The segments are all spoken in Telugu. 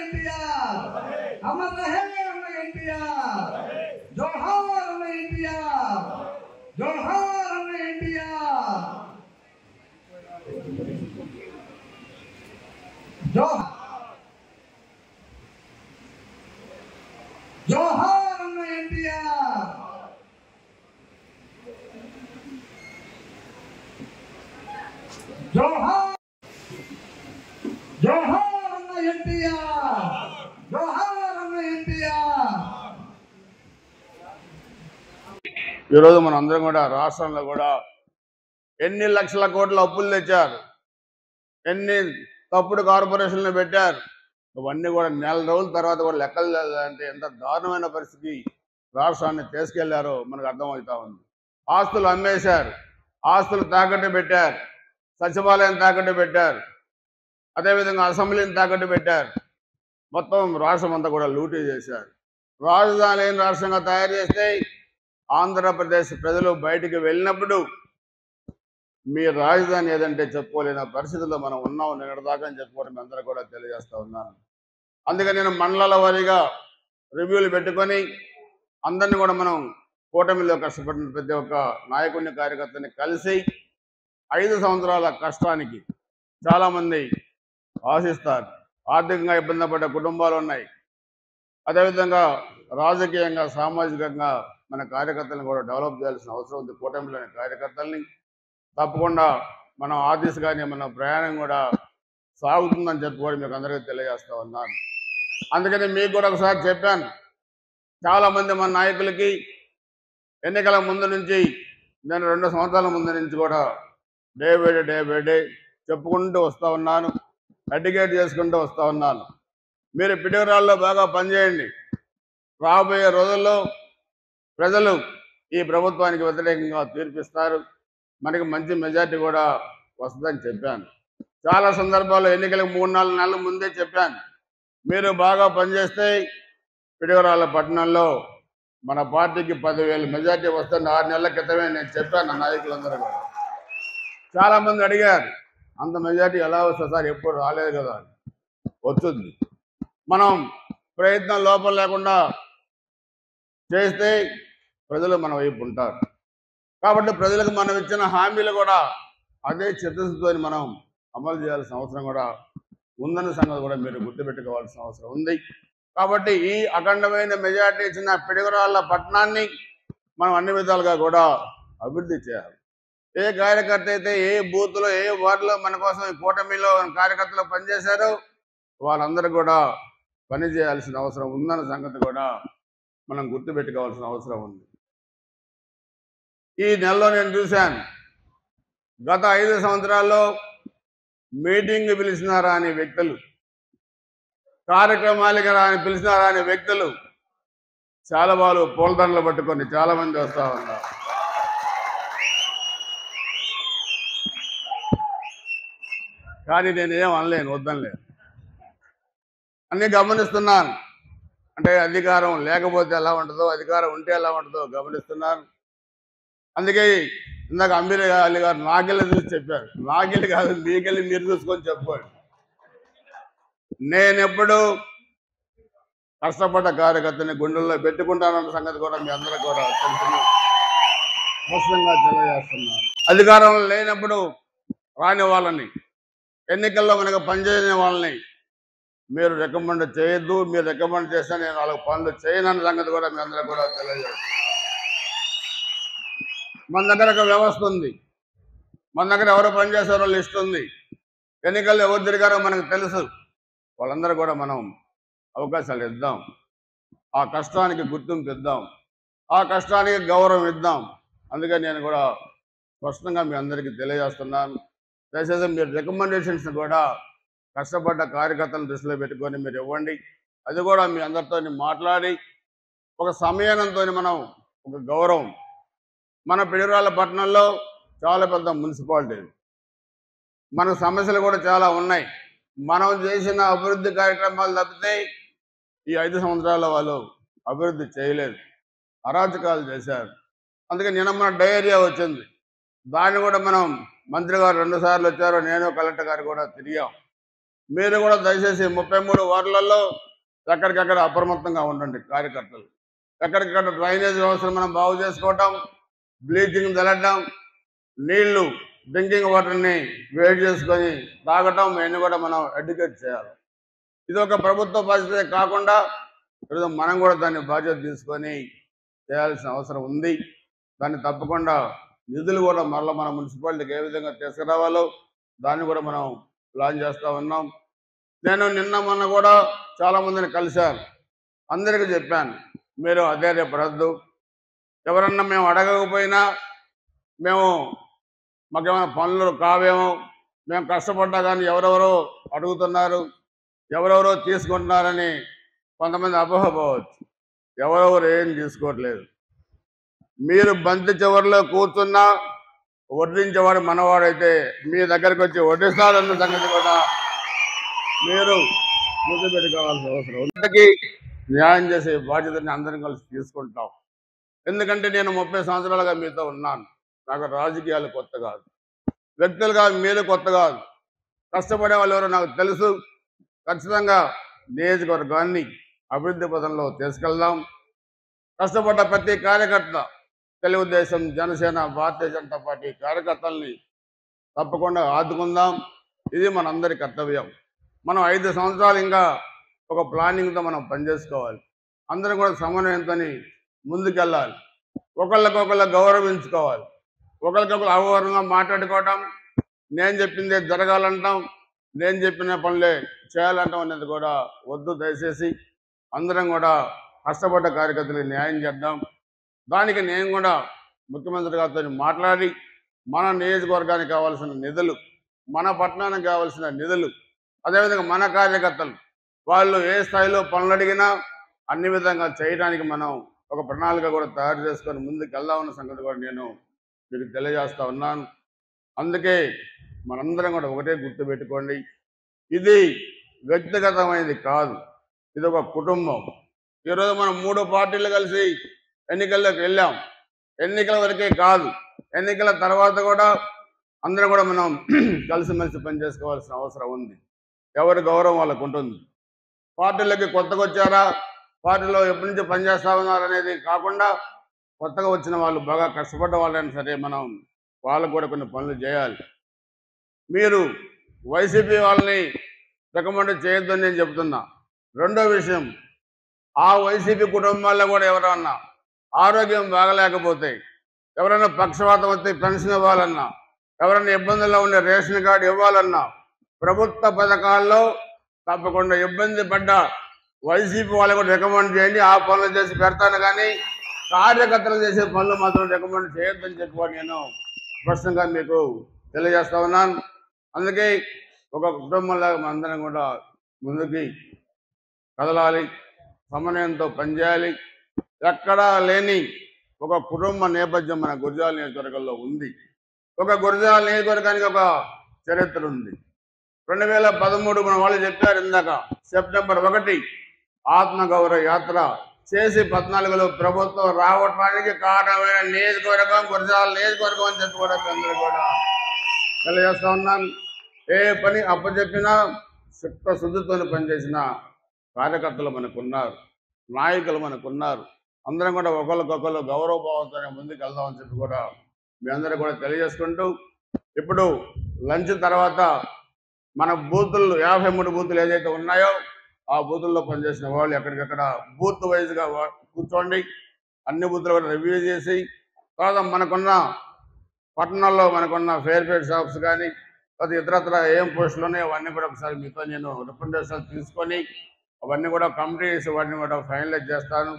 ఎన్టీఆర్, అమర్ రహే అన్న ఎన్టీఆర్, జోహార్ అన్న ఎన్టీఆర్, జోహార్ అన్న ఎన్టీఆర్, జోహార్ జోహార్ అన్న ఎన్టీఆర్, జోహార్ జోహార్ అన్న ఎన్టీఆర్, జోహార్ అన్న ఎన్టీఆర్. ఈరోజు మనం అందరం కూడా రాష్ట్రంలో కూడా ఎన్ని లక్షల కోట్ల అప్పులు తెచ్చారు, ఎన్ని తప్పుడు కార్పొరేషన్లు పెట్టారు, ఇవన్నీ కూడా నెల రోజుల తర్వాత కూడా లెక్కలు అంటే ఎంత దారుణమైన పరిస్థితి రాష్ట్రాన్ని తీసుకెళ్లారో మనకు అర్థమవుతా ఉంది. ఆస్తులు అమ్మేశారు, ఆస్తులు తాకట్టు పెట్టారు, సచివాలయం తాకట్టు పెట్టారు, అదేవిధంగా అసెంబ్లీని తాకట్టు పెట్టారు. మొత్తం రాష్ట్రం అంతా కూడా లూటీ చేశారు. రాజధాని లేని రాష్ట్రంగా తయారు చేస్తే ఆంధ్రప్రదేశ్ ప్రజలు బయటికి వెళ్ళినప్పుడు మీ రాజధాని ఏదంటే చెప్పుకోలేని పరిస్థితుల్లో మనం ఉన్నాం నిన్నటిదాకా అని చెప్పుకోవడం అందరూ కూడా తెలియజేస్తూ ఉన్నాను. అందుకే నేను మండలాల వారీగా రివ్యూలు పెట్టుకొని అందరినీ కూడా మనం కూటమిలో కష్టపడిన ప్రతి ఒక్క నాయకుడిని కార్యకర్తని కలిసి 5 సంవత్సరాల కష్టానికి చాలామంది ఆశిస్తారు. ఆర్థికంగా ఇబ్బంది పడ్డ కుటుంబాలు ఉన్నాయి. అదేవిధంగా రాజకీయంగా సామాజికంగా మన కార్యకర్తలను కూడా డెవలప్ చేయాల్సిన అవసరం ఉంది. కూటమిలోని కార్యకర్తల్ని తప్పకుండా మనం ఆదేశగానే మన ప్రయాణం కూడా సాగుతుందని చెప్పి కూడా మీకు అందరికీ తెలియజేస్తూ ఉన్నాను. అందుకని మీకు కూడా ఒకసారి చెప్పాను, చాలామంది మన నాయకులకి ఎన్నికల ముందు నుంచి నేను 2 సంవత్సరాల ముందు నుంచి కూడా డే బై డే చెప్పుకుంటూ వస్తూ ఉన్నాను, అడ్వకేట్ చేసుకుంటూ వస్తూ ఉన్నాను. మీరు పిడుగురాళ్ళలో బాగా పనిచేయండి. రాబోయే రోజుల్లో ప్రజలు ఈ ప్రభుత్వానికి వ్యతిరేకంగా తీర్పిస్తారు, మనకి మంచి మెజార్టీ కూడా వస్తుందని చెప్పాను. చాలా సందర్భాల్లో ఎన్నికలకు 3-4 నెలల ముందే చెప్పాను, మీరు బాగా పనిచేస్తే పిడుగురాళ్ళ పట్టణంలో మన పార్టీకి 10,000 మెజార్టీ వస్తుంది. 6 నెలల క్రితమే నేను చెప్పాను నాయకులందరూ కూడా. చాలామంది అడిగారు, అంత మెజార్టీ ఎలా వస్తుంది సార్, ఎప్పుడు రాలేదు కదా. వస్తుంది. మనం ప్రయత్నం లోపం లేకుండా చేస్తే ప్రజలు మన వైపు ఉంటారు. కాబట్టి ప్రజలకు మనం ఇచ్చిన హామీలు కూడా అదే చిత్తశుద్ధితో మనం అమలు చేయాల్సిన అవసరం కూడా ఉందన్న సంగతి కూడా మీరు గుర్తుపెట్టుకోవాల్సిన అవసరం ఉంది. కాబట్టి ఈ అఖండమైన మెజార్టీ ఇచ్చిన పిడుగురాళ్ళ పట్టణాన్ని మనం అన్ని విధాలుగా కూడా అభివృద్ధి చేయాలి. ఏ కార్యకర్త అయితే ఏ బూత్లో ఏ వార్డులో మన కోసం ఈ కూటమిలో కార్యకర్తలు పనిచేశారో వాళ్ళందరూ కూడా పని చేయాల్సిన అవసరం ఉందన్న సంగతి కూడా మనం గుర్తుపెట్టుకోవాల్సిన అవసరం ఉంది. ఈ నెలలో నేను చూశాను, గత 5 సంవత్సరాల్లో మీటింగ్ పిలిచినారా అనే వ్యక్తులు, కార్యక్రమాలకి పిలిచినారా అనే వ్యక్తులు చాలా వాళ్ళు పూలదండలు పట్టుకొని చాలామంది వస్తూ ఉన్నారు. కానీ నేనేం అనలేను, వద్దనలేను. అన్నీ గమనిస్తున్నాను. అంటే అధికారం లేకపోతే ఎలా ఉంటుందో, అధికారం ఉంటే ఎలా ఉంటుందో గమనిస్తున్నాను. అందుకే ఇందాక అంబీర్ అలీ గారు నాకెళ్ళి చూసి చెప్పారు, నాకెళ్ళి కాదు మీకెళ్ళి మీరు చూసుకొని చెప్పుకోండి. నేనెప్పుడు కష్టపడ్డ కార్యకర్తని గుండెల్లో పెట్టుకుంటానన్న సంగతి కూడా మీ అందరూ కూడా తెలుసుకుని స్పష్టంగా తెలియజేస్తున్నాను. అధికారంలో లేనప్పుడు రాని వాళ్ళని, ఎన్నికల్లో మనకు పనిచేయని వాళ్ళని మీరు రికమెండ్ చేయొద్దు. మీరు రికమెండ్ చేస్తే నేను వాళ్ళకి పనులు చేయనన్న సంగతి కూడా మీ అందరూ కూడా తెలియజేస్తున్నాను. మన దగ్గర ఒక వ్యవస్థ ఉంది, మన దగ్గర ఎవరు పనిచేసారో లిస్ట్ ఉంది. ఎన్నికల్లో ఎవరు తిరిగారో మనకు తెలుసు. వాళ్ళందరూ కూడా మనం అవకాశాలు ఇద్దాం, ఆ కష్టానికి గుర్తింపు ఇద్దాం, ఆ కష్టానికి గౌరవం ఇద్దాం. అందుకని నేను కూడా స్పష్టంగా మీ అందరికీ తెలియజేస్తున్నాను. దయచేసి మీరు రికమెండేషన్స్ కూడా కష్టపడ్డ కార్యకర్తలను దృష్టిలో పెట్టుకొని మీరు ఇవ్వండి. అది కూడా మీ అందరితో మాట్లాడి ఒక సమయానంతో మనం ఒక గౌరవం. మన పిడుగురాళ్ళ పట్టణంలో చాలా పెద్ద మున్సిపాలిటీ, మన సమస్యలు కూడా చాలా ఉన్నాయి. మనం చేసిన అభివృద్ధి కార్యక్రమాలు తప్పితే ఈ 5 సంవత్సరాల్లో వాళ్ళు అభివృద్ధి చేయలేదు, అరాచకాలు చేశారు. అందుకే నిన్న మన డయేరియా వచ్చింది, దాన్ని కూడా మనం మంత్రి గారు 2 సార్లు వచ్చారు, నేను కలెక్టర్ గారు కూడా తిరిగాం. మీరు కూడా దయచేసి 33 వార్డులలో ఎక్కడికక్కడ అప్రమత్తంగా ఉండండి కార్యకర్తలు. ఎక్కడికక్కడ డ్రైనేజ్ వ్యవస్థను మనం బాగు చేసుకోవటం, బ్లీచింగ్ చల్లడం, నీళ్లు డ్రింకింగ్ వాటర్ని వేడి చేసుకొని తాగటం, ఇవన్నీ కూడా మనం ఎడ్యుకేట్ చేయాలి. ఇది ఒక ప్రభుత్వ బాధ్యత కాకుండా ఈరోజు మనం కూడా దాన్ని బాధ్యత తీసుకొని చేయాల్సిన అవసరం ఉంది. దాన్ని తప్పకుండా నిధులు కూడా మళ్ళీ మన మున్సిపాలిటీకి ఏ విధంగా తీసుకురావాలో దాన్ని కూడా మనం ప్లాన్ చేస్తూ ఉన్నాం. నేను నిన్న మొన్న కూడా చాలామందిని కలిశాను. అందరికీ చెప్పాను, మీరు అధైర్యపడద్దు. ఎవరన్నా మేము అడగకపోయినా మాకేమైనా పనులు కావేమో, మేము కష్టపడ్డా కానీ ఎవరెవరో అడుగుతున్నారు, ఎవరెవరో తీసుకుంటున్నారని కొంతమంది అపోహపోవచ్చు. ఎవరెవరు ఏం తీసుకోవట్లేదు. మీరు బంతి చివరిలో కూర్చున్నా వడ్డించేవాడు మనవాడైతే మీ దగ్గరికి వచ్చి వడ్డిస్తారన్న సంగతి కూడా మీరు గుర్తుపెట్టుకోవాల్సిన అవసరం ఉంది. న్యాయం చేసే బాధ్యతని అందరం కలిసి తీసుకుంటాం. ఎందుకంటే నేను 30 సంవత్సరాలుగా మీతో ఉన్నాను. నాకు రాజకీయాలు కొత్త కాదు, వ్యక్తులుగా మీరు కొత్త కాదు. కష్టపడే వాళ్ళు ఎవరో నాకు తెలుసు. ఖచ్చితంగా నియోజకవర్గాన్ని అభివృద్ధి పథంలో తీసుకెళ్దాం. కష్టపడ్డ ప్రతి కార్యకర్త, తెలుగుదేశం, జనసేన, భారతీయ జనతా పార్టీ కార్యకర్తల్ని తప్పకుండా ఆదుకుందాం. ఇది మనందరి కర్తవ్యం. మనం 5 సంవత్సరాలు ఇంకా ఒక ప్లానింగ్తో మనం పనిచేసుకోవాలి. అందరం కూడా సమన్వయంతో ముందుకెళ్ళాలి. ఒకళ్ళకొకళ్ళు గౌరవించుకోవాలి. ఒకరికొకరు అవగాహనగా మాట్లాడుకోవటం, నేను చెప్పిందే జరగాలంటాం, నేను చెప్పిన పనులే చేయాలంటాం అనేది కూడా వద్దు. దయచేసి అందరం కూడా కష్టపడ్డ కార్యకర్తలకు న్యాయం చేద్దాం. దానికి నేను కూడా ముఖ్యమంత్రి గారితో మాట్లాడి మన నియోజకవర్గానికి కావాల్సిన నిధులు, మన పట్టణానికి కావాల్సిన నిధులు, అదేవిధంగా మన కార్యకర్తలు వాళ్ళు ఏ స్థాయిలో పనులు అడిగినా అన్ని విధంగా చేయడానికి మనం ఒక ప్రణాళిక కూడా తయారు చేసుకొని ముందుకు వెళ్దామన్న సంగతి కూడా నేను మీకు తెలియజేస్తా ఉన్నాను. అందుకే మనందరం కూడా ఒకటే గుర్తుపెట్టుకోండి, ఇది వ్యక్తిగతమైనది కాదు, ఇది ఒక కుటుంబం. ఈరోజు మనం 3 పార్టీలు కలిసి ఎన్నికల్లోకి వెళ్ళాం. ఎన్నికల వరకే కాదు, ఎన్నికల తర్వాత కూడా అందరం కూడా మనం కలిసిమెలిసి పనిచేసుకోవాల్సిన అవసరం ఉంది. ఎవరి గౌరవం వాళ్ళకు ఉంటుంది. పార్టీలకి కొత్తగా వచ్చారా, పార్టీలో ఎప్పటి నుంచి పనిచేస్తా ఉన్నారు అనేది కాకుండా కొత్తగా వచ్చిన వాళ్ళు, బాగా కష్టపడ్డ వాళ్ళైనా సరే మనం వాళ్ళకు కూడా కొన్ని పనులు చేయాలి. మీరు వైసీపీ వాళ్ళని రికమెండ్ చేయొద్దని నేను చెప్తున్నా. రెండో విషయం, ఆ వైసీపీ కుటుంబాల్లో కూడా ఎవరన్నా ఆరోగ్యం బాగలేకపోతే, ఎవరైనా పక్షవాతం వస్తే పెన్షన్ ఇవ్వాలన్నా, ఎవరైనా ఇబ్బందుల్లో ఉండే రేషన్ కార్డు ఇవ్వాలన్నా, ప్రభుత్వ పథకాల్లో తప్పకుండా ఇబ్బంది పడ్డ వైసీపీ వాళ్ళు కూడా రికమెండ్ చేయండి. ఆ పనులు చేసి పెడతాను, కానీ కార్యకర్తలు చేసే పనులు మాత్రం రికమెండ్ చేయొద్దని చెప్పి నేను స్పష్టంగా మీకు తెలియజేస్తా ఉన్నాను. అందుకే ఒక కుటుంబంలాగా మనందరం కూడా ముందుకి కదలాలి, సమన్వయంతో పనిచేయాలి. ఎక్కడా లేని ఒక కుటుంబ నేపథ్యం మన గురజాల నియోజకవర్గంలో ఉంది. ఒక గురజాల నియోజకవర్గానికి ఒక చరిత్ర ఉంది. 2013 మన వాళ్ళు చెప్పారు ఇందాక, సెప్టెంబర్ 1 ఆత్మగౌరవ యాత్ర చేసి 14లో ప్రభుత్వం రావడానికి కారణమైన నియోజకవర్గం గురజాల నియోజకవర్గం అని చెప్పి కూడా అందరూ కూడా తెలియజేస్తా ఉన్నాను. ఏ పని అప్పచెప్పినా చిత్తశుద్ధితో పనిచేసిన కార్యకర్తలు మనకున్నారు, నాయకులు మనకున్నారు. అందరం కూడా ఒకరికొకరు గౌరవభావంతోనే ముందుకు వెళ్దామని చెప్పి కూడా మీ అందరూ కూడా తెలియజేసుకుంటూ, ఇప్పుడు లంచ్ తర్వాత మన బూతులు 53 బూతులు ఏదైతే ఉన్నాయో ఆ బూతుల్లో పనిచేసిన వాళ్ళు ఎక్కడికక్కడ బూత్ వైజ్గా కూర్చోండి. అన్ని బూతులు కూడా రివ్యూ చేసి, తర్వాత మనకున్న పట్టణాల్లో మనకున్న ఫేర్ షాప్స్ కానీ లేదా ఇతరత్ర ఏం పోస్టులు ఉన్నాయో అవన్నీ కూడా ఒకసారి మీతో నేను రిప్రజెంటేషన్ తీసుకొని అవన్నీ కూడా కమిటీస్ అవన్నీ కూడా ఫైనలైజ్ చేస్తాను.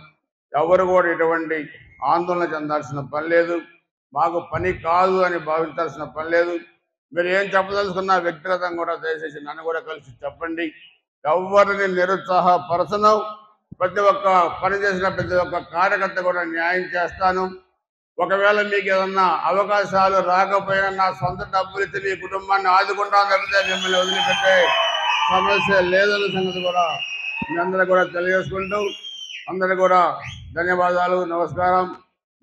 ఎవరు కూడా ఎటువంటి ఆందోళన చెందాల్సిన పని లేదు, మాకు పని కాదు అని భావించాల్సిన పని లేదు. మీరు ఏం చెప్పదలుచుకున్నా వ్యక్తిగతంగా కూడా దయచేసి నన్ను కూడా కలిసి చెప్పండి. ఎవరిని నిరుత్సాహపరచను. ప్రతి ఒక్క పని చేసిన ప్రతి ఒక్క కార్యకర్త కూడా న్యాయం చేస్తాను. ఒకవేళ మీకు ఏదన్నా అవకాశాలు రాకపోయినా నా సొంత డబ్బులు ఇచ్చి మీ కుటుంబాన్ని ఆదుకుంటాను తప్పితే మిమ్మల్ని వదిలిపెట్టే సమస్య లేదన్న సంగతి కూడా మీ అందరూ కూడా తెలియజేసుకుంటూ, అందరూ కూడా ధన్యవాదాలు, నమస్కారం.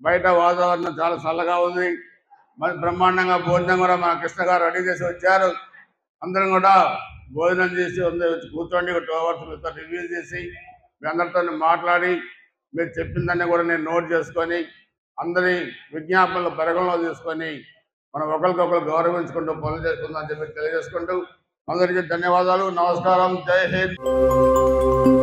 బయట వాతావరణం చాలా చల్లగా ఉంది. మరి బ్రహ్మాండంగా భోజనం కూడా మా కృష్ణ గారు రెడీ చేసి వచ్చారు. అందరం కూడా భోజనం చేసి వచ్చి కూర్చోండి, 2 hours మీతో రివ్యూ చేసి మీ అందరితో మాట్లాడి మీరు చెప్పిందన్నీ కూడా నేను నోట్ చేసుకొని అందరి విజ్ఞాపనలు పరిగణలో తీసుకొని మనం ఒకరికొకరు గౌరవించుకుంటూ పనులు చేసుకుందాం అని చెప్పి తెలియజేసుకుంటూ అందరికీ ధన్యవాదాలు. నమస్కారం. జై హింద్.